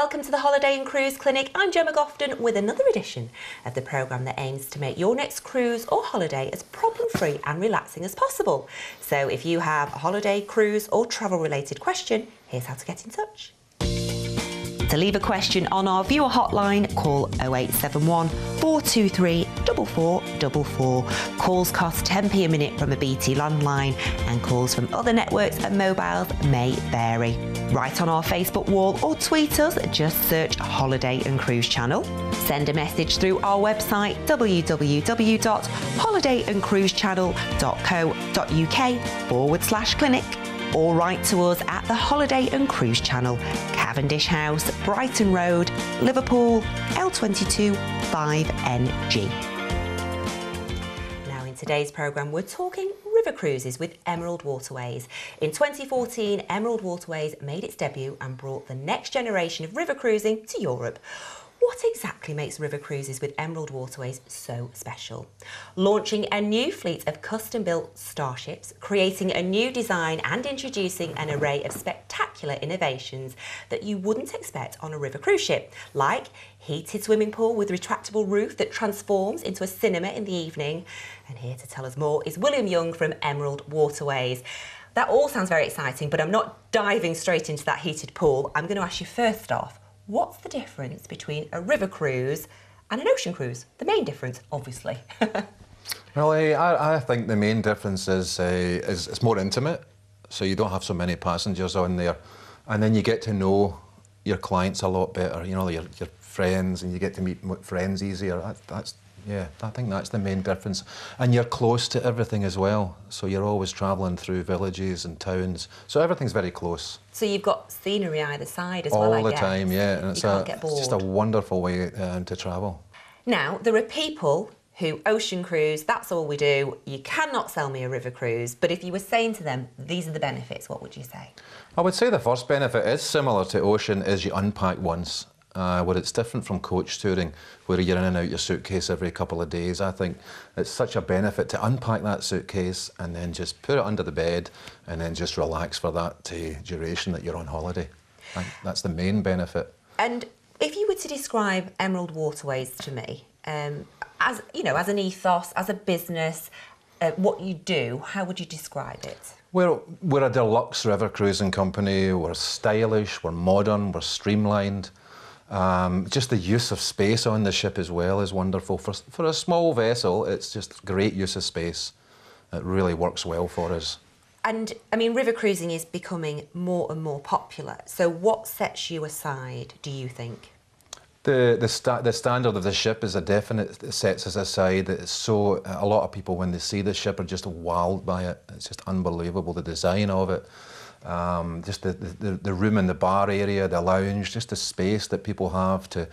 Welcome to the Holiday and Cruise Clinic. I'm Jemma Gofton with another edition of the programme that aims to make your next cruise or holiday as problem-free and relaxing as possible. So if you have a holiday, cruise or travel-related question, here's how to get in touch. To leave a question on our viewer hotline, call 0871 423 4444. Calls cost 10p a minute from a BT landline and calls from other networks and mobiles may vary. Write on our Facebook wall or tweet us, just search Holiday and Cruise Channel. Send a message through our website www.holidayandcruisechannel.co.uk/clinic or write to us at the Holiday and Cruise Channel, Cavendish House, Brighton Road, Liverpool, L22 5NG. Now in today's programme we're talking river cruises with Emerald Waterways. In 2014, Emerald Waterways made its debut and brought the next generation of river cruising to Europe. What exactly makes river cruises with Emerald Waterways so special? Launching a new fleet of custom-built starships, creating a new design and introducing an array of spectacular innovations that you wouldn't expect on a river cruise ship, like heated swimming pool with retractable roof that transforms into a cinema in the evening. And here to tell us more is William Young from Emerald Waterways. That all sounds very exciting, but I'm not diving straight into that heated pool. I'm going to ask you first off, what's the difference between a river cruise and an ocean cruise? The main difference, obviously. Well, I think the main difference is it's more intimate, so you don't have so many passengers on there, and then you get to know your clients a lot better. You know, your friends, and you get to meet friends easier. Yeah, I think that's the main difference. And you're close to everything as well, so you're always travelling through villages and towns, so everything's very close. So you've got scenery either side as well, I guess. All the time, yeah, and it's just a wonderful way to travel. Now, there are people who ocean cruise, that's all we do. You cannot sell me a river cruise, but if you were saying to them, these are the benefits, what would you say? I would say the first benefit is similar to ocean, is you unpack once. Where it's different from coach touring, where you're in and out your suitcase every couple of days. I think it's such a benefit to unpack that suitcase and then just put it under the bed and then just relax for that duration that you're on holiday. That's the main benefit. And if you were to describe Emerald Waterways to me, as you know, as an ethos, as a business, what you do, how would you describe it? We're a deluxe river cruising company. We're stylish, we're modern, we're streamlined. Just the use of space on the ship as well is wonderful. For a small vessel, it's just great use of space. It really works well for us. And, I mean, river cruising is becoming more and more popular. So what sets you aside, do you think? The standard of the ship is a definite, sets us aside. It's so, a lot of people, when they see the ship, are just wowed by it. It's just unbelievable, the design of it. Just the room in the bar area, the lounge, just the space that people have to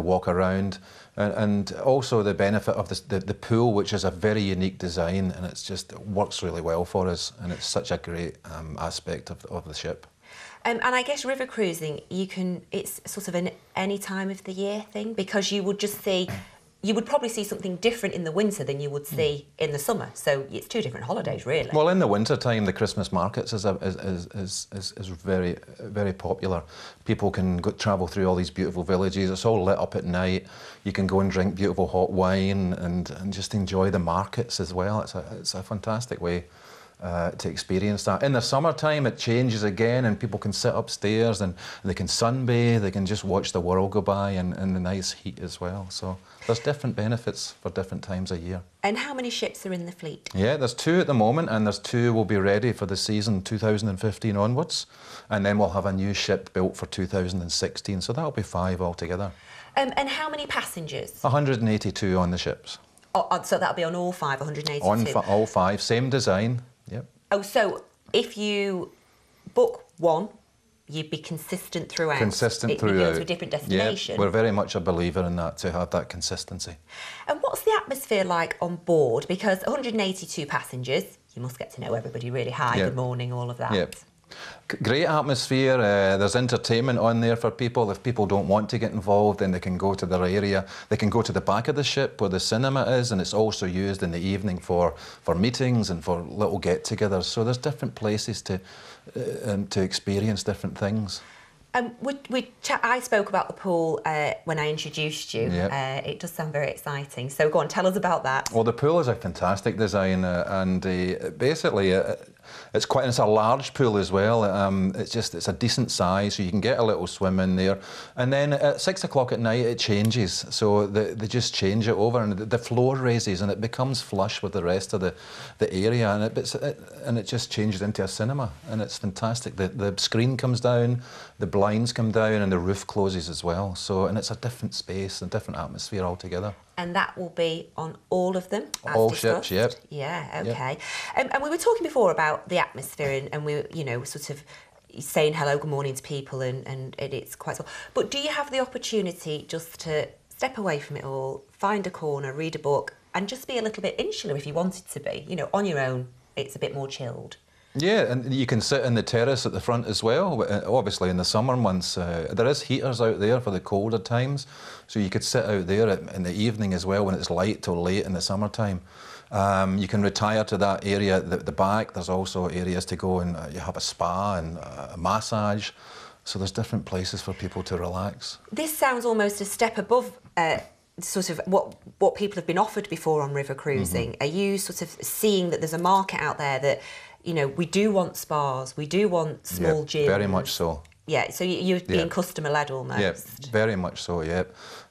walk around, and also the benefit of the pool, which is a very unique design, and it works really well for us, and it's such a great aspect of the ship. And I guess river cruising, it's sort of an any time of the year thing, because you would just see. You would probably see something different in the winter than you would see in the summer. So it's two different holidays, really. Well, in the winter time, the Christmas markets is very, very popular. People can travel through all these beautiful villages. It's all lit up at night. You can go and drink beautiful hot wine and just enjoy the markets as well. It's a fantastic way to experience that. In the summertime, it changes again, and people can sit upstairs and they can sunbathe, they can just watch the world go by in the nice heat as well. So there's different benefits for different times of year. And how many ships are in the fleet? Yeah, there's 2 at the moment, and there's 2 will be ready for the season 2015 onwards, and then we'll have a new ship built for 2016, so that'll be 5 altogether. And how many passengers? 182 on the ships. Oh, so that'll be on all 5, 182? On all 5, same design. Yep. Oh, so if you book one, you'd be consistent throughout? Consistent throughout. You go to a different destination? Yep. We're very much a believer in that, to have that consistency. And what's the atmosphere like on board? Because 182 passengers, you must get to know everybody really. Hi, yep. Good morning, all of that. Yep. Great atmosphere. There's entertainment on there for people. If people don't want to get involved, then they can go to their area. They can go to the back of the ship where the cinema is, and it's also used in the evening for meetings and for little get-togethers. So there's different places to experience different things. I spoke about the pool when I introduced you. Yep. It does sound very exciting. So go on, tell us about that. Well, the pool is a fantastic design, and basically it's a large pool as well. It's a decent size, so you can get a little swim in there. And then at 6 o'clock at night it changes, so they just change it over, and the floor raises, and it becomes flush with the rest of the area, and it just changes into a cinema, and it's fantastic. The screen comes down, the blinds come down, and the roof closes as well. So, and it's a different space, a different atmosphere altogether. And that will be on all of them, as all discussed. ships, yep. Yeah, okay. Yep. And we were talking before about the atmosphere, and we, sort of saying hello, good morning to people, and it's quite small. But do you have the opportunity just to step away from it all, find a corner, read a book, and just be a little bit insular if you wanted to be? On your own, it's a bit more chilled. Yeah, and you can sit in the terrace at the front as well. Obviously, in the summer months, there is heaters out there for the colder times, so you could sit out there in the evening as well when it's light till late in the summertime. You can retire to that area at the back. There's also areas to go, and you have a spa and a massage. So there's different places for people to relax. This sounds almost a step above sort of what people have been offered before on river cruising. Are you sort of seeing that there's a market out there that, we do want spas, we do want small gyms? Very much so. Yeah, so you're being customer-led almost. Yeah, very much so, yeah.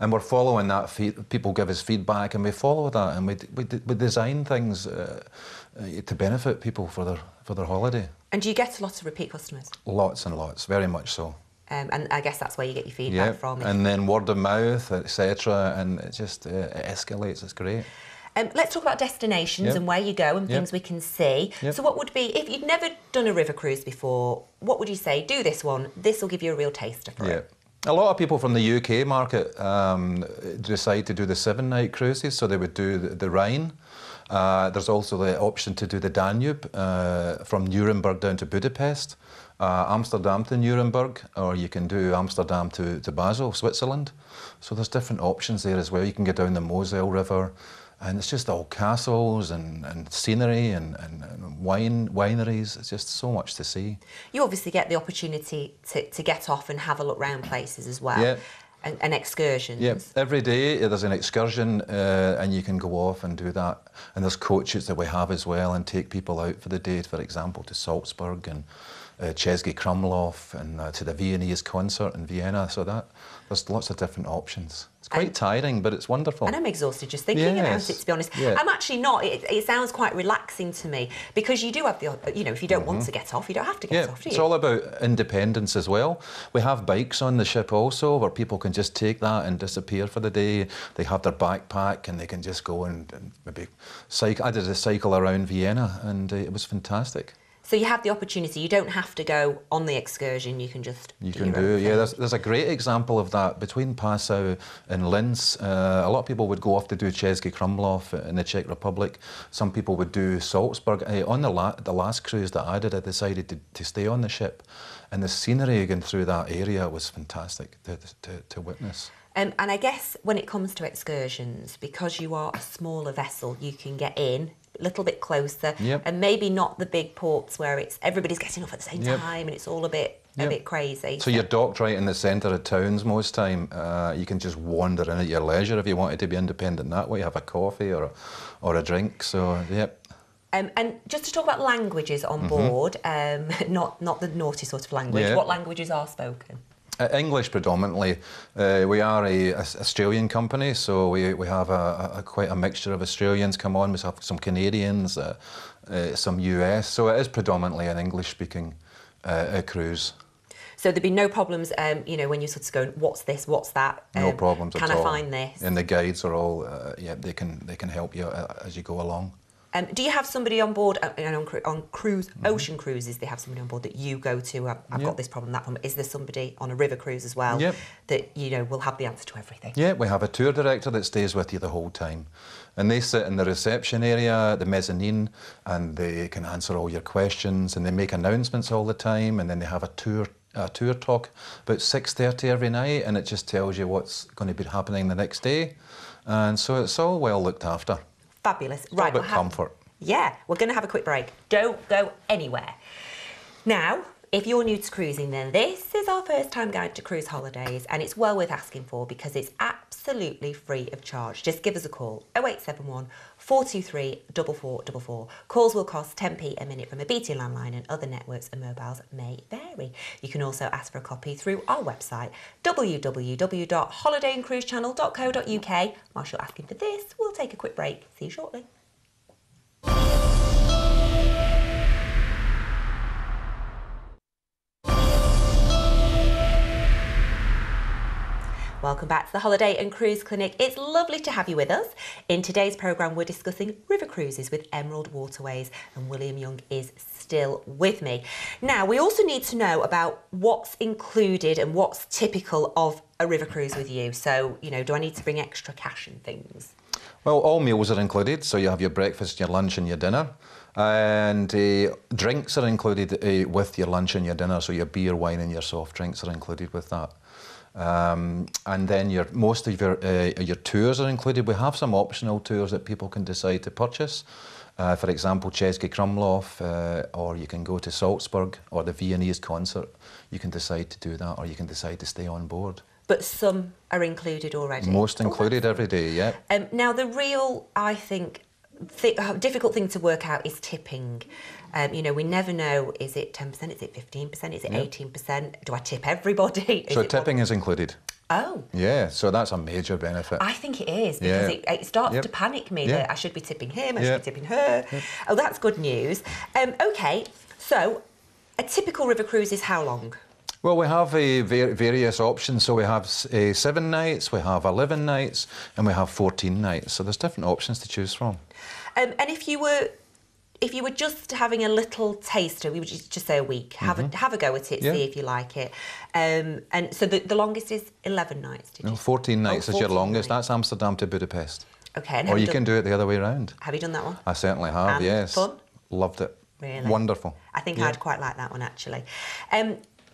And we're following that. People give us feedback, and we follow that, and we design things to benefit people for their holiday. And do you get a lot of repeat customers? Lots and lots, very much so. And I guess that's where you get your feedback from. And then word of mouth, etc., and it just it escalates. It's great. Let's talk about destinations and where you go and things we can see. So what would be, if you'd never done a river cruise before, what would you say? Do this one. This will give you a real taster for it. A lot of people from the UK market decide to do the 7-night cruises, so they would do the Rhine. There's also the option to do the Danube from Nuremberg down to Budapest, Amsterdam to Nuremberg, or you can do Amsterdam to Basel, Switzerland. So there's different options there as well. You can get down the Moselle River, and it's just all castles and scenery and wineries. It's just so much to see. You obviously get the opportunity to get off and have a look round places as well. Yeah. And excursions. Yeah, every day there's an excursion and you can go off and do that. And there's coaches that we have as well and take people out for the day, for example, to Salzburg and Chesky Krumlov and to the Viennese concert in Vienna. So there's lots of different options. It's quite tiring, but it's wonderful. And I'm exhausted just thinking about it, to be honest. Yeah. I'm actually not. It sounds quite relaxing to me because you do have the, if you don't want to get off, you don't have to get off, do you? It's all about independence as well. We have bikes on the ship also where people can just take that and disappear for the day. They have their backpack and they can just go and maybe cycle. I did a cycle around Vienna and it was fantastic. So you have the opportunity. You don't have to go on the excursion. You can just There's a great example of that between Passau and Linz. A lot of people would go off to do Chesky Krumlov in the Czech Republic. Some people would do Salzburg. On the last cruise that I did, I decided to stay on the ship, and the scenery again through that area was fantastic to witness. And I guess when it comes to excursions, because you are a smaller vessel, you can get in a little bit closer, and maybe not the big ports where everybody's getting off at the same time and it's all a bit crazy. So you're docked right in the centre of towns most time. You can just wander in at your leisure if you wanted to be independent that way, have a coffee or a drink. So and just to talk about languages on board, not the naughty sort of language. What languages are spoken? English predominantly. We are a Australian company, so we have quite a mixture of Australians come on. We have some Canadians, some US, so it is predominantly an English-speaking cruise. So there'd be no problems, when you're sort of going, what's this, what's that? No problems at all. Can I find this? And the guides are all, they can help you as you go along. Do you have somebody on board, on cruise, ocean cruises, they have somebody on board that you go to, I've got this problem, that problem. Is there somebody on a river cruise as well that, will have the answer to everything? Yeah, we have a tour director that stays with you the whole time. And they sit in the reception area, the mezzanine, and they can answer all your questions, and they make announcements all the time, and then they have a tour talk about 6:30 every night, and it just tells you what's going to be happening the next day. And so it's all well looked after. Fabulous. It's all about comfort. Yeah, we're going to have a quick break. Don't go anywhere. Now, If you're new to cruising, then this is our first time guide to cruise holidays, and it's well worth asking for because it's absolutely free of charge. Just give us a call, 0871 423 4444. Calls will cost 10p a minute from a BT landline, and other networks and mobiles may vary. You can also ask for a copy through our website, www.holidayandcruisechannel.co.uk. Whilst you're asking for this, we'll take a quick break. See you shortly. Welcome back to the Holiday and Cruise Clinic. It's lovely to have you with us. In today's programme, we're discussing river cruises with Emerald Waterways, and William Young is still with me. Now, we also need to know about what's included and what's typical of a river cruise with you. So, you know, do I need to bring extra cash and things? Well, all meals are included, so you have your breakfast, your lunch and your dinner. And drinks are included with your lunch and your dinner, so your beer, wine and your soft drinks are included with that. And then most of your tours are included. We have some optional tours that people can decide to purchase. For example, Chesky Krumlov, or you can go to Salzburg or the Viennese concert. You can decide to do that, or you can decide to stay on board. But some are included already? Most included every day, yeah. Now, the real, I think, difficult thing to work out is tipping. You know, we never know, is it 10%, is it 15%, is it 18%? Do I tip everybody? So tipping is included. Oh. Yeah, so that's a major benefit. I think it is, because it starts to panic me that I should be tipping him, I should be tipping her. Oh, that's good news. OK, so a typical river cruise is how long? Well, we have various options. So we have 7 nights, we have 11 nights, and we have 14 nights. So there's different options to choose from. And if you were just having a little taster, we would just say a week, have a go at it, see if you like it. And so the longest is 11 nights, did you? 14 nights is your longest. Nights. That's Amsterdam to Budapest. OK. And or you can do it the other way around. Have you done that one? I certainly have, and yes. Fun? Loved it. Really? Wonderful. I think I'd quite like that one, actually.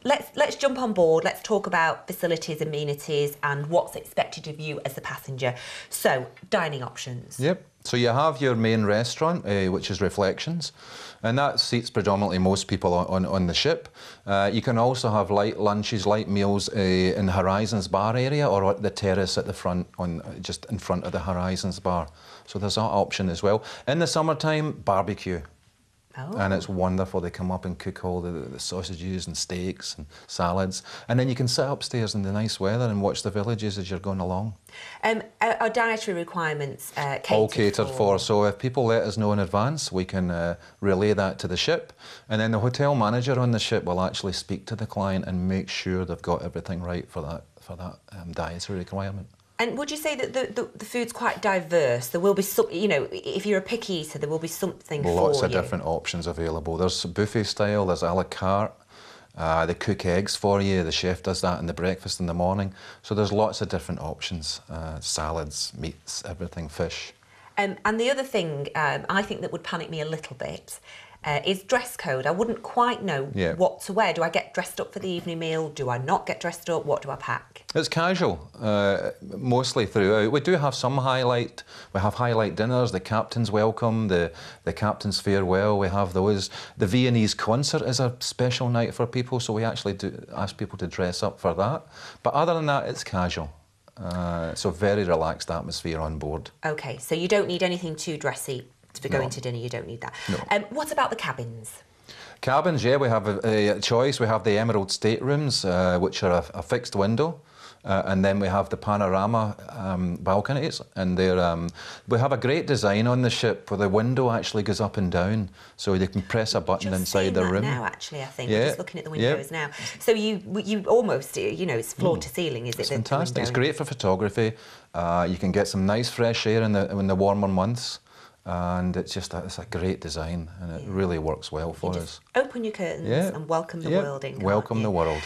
Let's jump on board. Let's talk about facilities, amenities, and what's expected of you as the passenger. So, dining options. Yep. So you have your main restaurant, which is Reflections, and that seats predominantly most people on the ship. You can also have light lunches, light meals in the Horizons bar area, or at the terrace at the front, just in front of the Horizons bar. So there's that option as well. In the summertime, barbecue. Oh. And it's wonderful. They come up and cook all the sausages and steaks and salads. And then you can sit upstairs in the nice weather and watch the villages as you're going along. Are dietary requirements catered all catered for? So if people let us know in advance, we can relay that to the ship. And then the hotel manager on the ship will actually speak to the client and make sure they've got everything right for that dietary requirement. And would you say that the food's quite diverse? There will be some, you know, if you're a picky eater, there will be something for you. Lots of different options available. There's buffet style, there's a la carte. They cook eggs for you. The chef does that in the breakfast in the morning. So there's lots of different options. Salads, meats, everything, fish. And the other thing I think that would panic me a little bit is dress code. I wouldn't quite know what to wear. Do I get dressed up for the evening meal? Do I not get dressed up? What do I pack? It's casual, mostly throughout. We do have some highlight. We have highlight dinners, the captain's welcome, the captain's farewell. We have those. The Viennese concert is a special night for people, so we actually do ask people to dress up for that. But other than that, it's casual. So very relaxed atmosphere on board. OK, so you don't need anything too dressy for going to dinner. You don't need that. No. What about the cabins? Cabins, yeah, we have a choice. We have the Emerald staterooms, which are a fixed window. And then we have the panorama balconies, and we have a great design on the ship where the window actually goes up and down, so you can press a button inside the room. Now, actually, I think we're just looking at the windows now. So you almost, you know, it's floor to ceiling, is it? It's fantastic. It's great for photography. You can get some nice fresh air in the warmer months. And it's a great design, and it really works well for us. Open your curtains and welcome the world in. Welcome the world.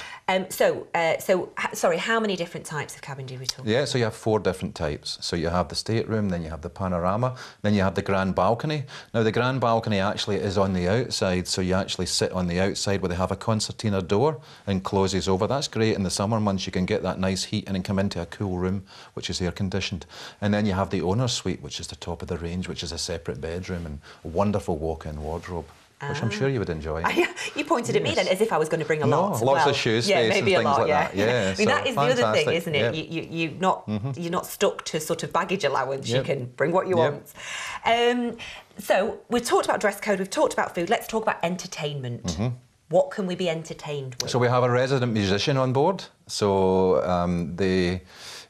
Sorry, how many different types of cabin do we talk about? Yeah, so you have 4 different types. So you have the stateroom, then you have the panorama, then you have the grand balcony. Now the grand balcony actually is on the outside, so you actually sit on the outside where they have a concertina door and closes over. That's great in the summer months. You can get that nice heat and then come into a cool room, which is air conditioned. And then you have the owner's suite, which is the top of the range, which is a separate bedroom and a wonderful walk-in wardrobe. which I'm sure you would enjoy. You pointed at me then as if I was going to bring a lot. Lots of shoe space maybe and things a lot, like that. Yeah, I mean, that is the other thing, isn't it? Yep. You're not stuck to sort of baggage allowance. Yep. You can bring what you want. So we've talked about dress code, we've talked about food. Let's talk about entertainment. What can we be entertained with? So we have a resident musician on board. So they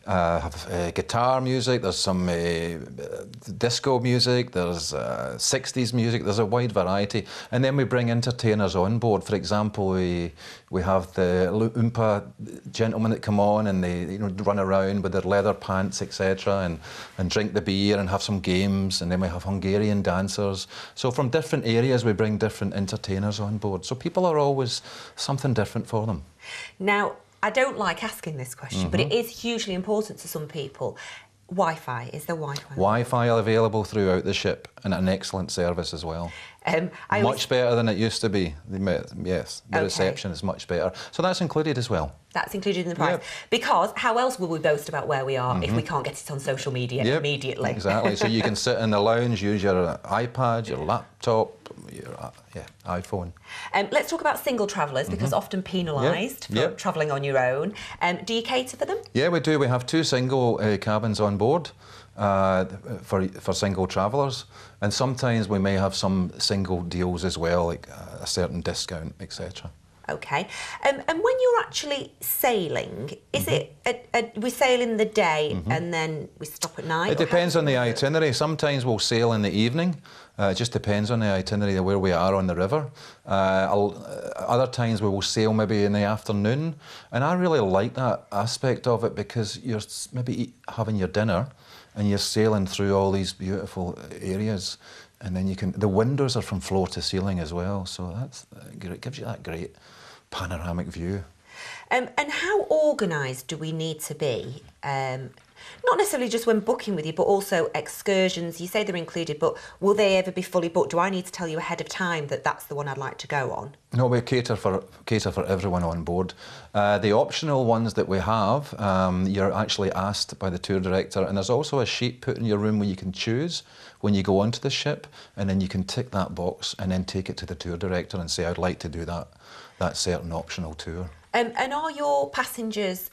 have guitar music, there's some disco music, there's 60s music, there's a wide variety. And then we bring entertainers on board. For example, we have the Oompa gentlemen that come on and they run around with their leather pants, etc., and drink the beer and have some games. And then we have Hungarian dancers. So from different areas, we bring different entertainers on board. So people are always something different for them. Now, I don't like asking this question, but it is hugely important to some people. Wi-Fi, is there Wi-Fi? Wi-Fi are available throughout the ship and an excellent service as well. Much better than it used to be. Yes, the reception is much better. So that's included as well. That's included in the price. Yep. Because how else will we boast about where we are if we can't get it on social media immediately? Exactly. So you can sit in the lounge, use your iPad, your laptop, your iPhone. Let's talk about single travellers because often penalised for travelling on your own. Do you cater for them? Yeah, we do. We have 2 single cabins on board for single travellers, and sometimes we may have some single deals as well, like a certain discount, etc. Okay. And when you're actually sailing, is it we sail in the day and then we stop at night? It depends on the itinerary. Sometimes we'll sail in the evening. It just depends on the itinerary of where we are on the river. Other times we will sail maybe in the afternoon. And I really like that aspect of it because you're maybe having your dinner and you're sailing through all these beautiful areas. And then the windows are from floor to ceiling as well. So it gives you that great panoramic view. And how organised do we need to be? Not necessarily just when booking with you, but also excursions. You say they're included, but will they ever be fully booked? Do I need to tell you ahead of time that that's the one I'd like to go on? No, we cater for everyone on board. The optional ones that we have, you're actually asked by the tour director, and there's also a sheet put in your room where you can choose when you go onto the ship, and then you can tick that box and then take it to the tour director and say, I'd like to do that certain optional tour. And are your passengers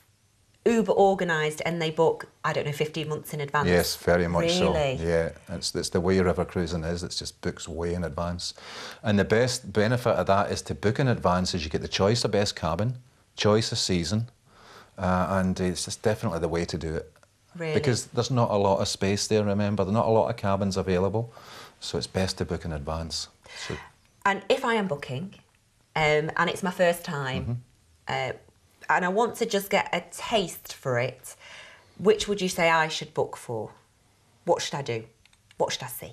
uber organised and they book, I don't know, 15 months in advance? Yes, very much so. Really? Yeah, it's the way river cruising is. It's just books way in advance. And the best benefit of that is to book in advance is you get the choice of best cabin, choice of season, and it's just definitely the way to do it. Really? Because there's not a lot of space there, remember. There's not a lot of cabins available, so it's best to book in advance. So. And if I am booking, and it's my first time, and I want to just get a taste for it, which would you say I should book for? What should I do? What should I see?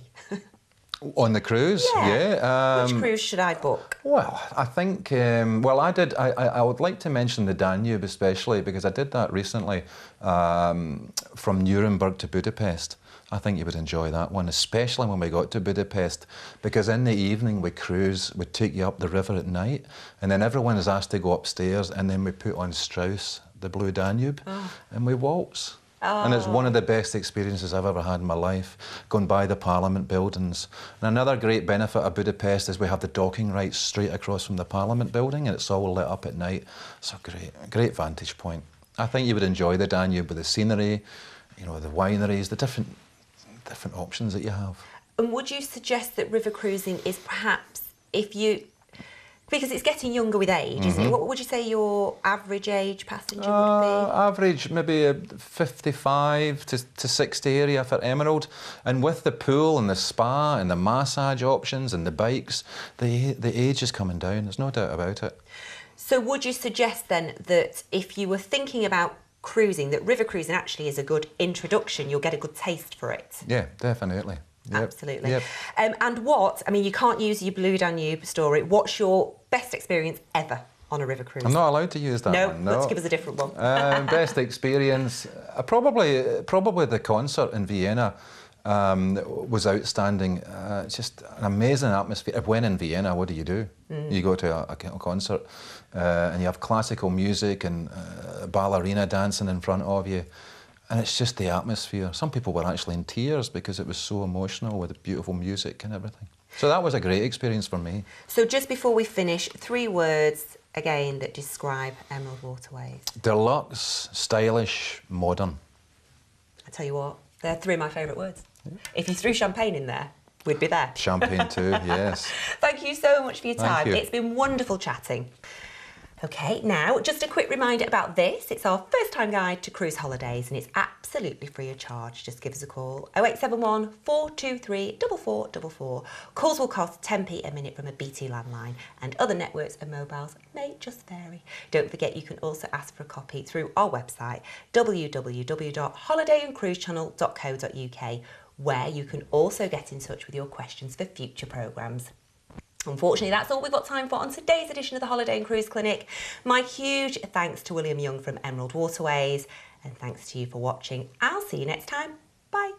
On the cruise? Yeah. Which cruise should I book? Well, I think, I would like to mention the Danube especially because I did that recently from Nuremberg to Budapest. I think you would enjoy that one, especially when we got to Budapest, because in the evening we take you up the river at night, and then everyone is asked to go upstairs, and then we put on Strauss, the Blue Danube, and we waltz. And it's one of the best experiences I've ever had in my life, going by the Parliament buildings. And another great benefit of Budapest is we have the docking rights straight across from the Parliament building, and it's all lit up at night. So great vantage point. I think you would enjoy the Danube with the scenery, the wineries, the different options that you have. And would you suggest that river cruising is perhaps, because it's getting younger with age, isn't it? What would you say your average age passenger would be? Average, maybe a 55 to 60 area for Emerald. And with the pool and the spa and the massage options and the bikes, the age is coming down, there's no doubt about it. So would you suggest then that if you were thinking about cruising, that river cruising actually is a good introduction, you'll get a good taste for it? Yeah, definitely. Yep. Absolutely. Yep. And you can't use your Blue Danube story. What's your best experience ever on a river cruise? I'm not allowed to use that one. No, let's give us a different one. Best experience, probably the concert in Vienna was outstanding. Just an amazing atmosphere. When in Vienna, what do? You go to a concert and you have classical music and ballerina dancing in front of you. And it's just the atmosphere. Some people were actually in tears because it was so emotional with the beautiful music and everything. So that was a great experience for me. So just before we finish, 3 words again that describe Emerald Waterways. Deluxe, stylish, modern. I tell you what, they're 3 of my favourite words. Yeah. If you threw champagne in there, we'd be there. Champagne too, yes. Thank you so much for your time. Thank you. It's been wonderful chatting. Okay, now just a quick reminder about this. It's our first time guide to cruise holidays and it's absolutely free of charge. Just give us a call, 0871 423 4444. Calls will cost 10p a minute from a BT landline and other networks and mobiles may just vary. Don't forget you can also ask for a copy through our website, www.holidayandcruisechannel.co.uk, where you can also get in touch with your questions for future programmes. Unfortunately, that's all we've got time for on today's edition of the Holiday and Cruise Clinic. My huge thanks to William Young from Emerald Waterways, and thanks to you for watching. I'll see you next time. Bye.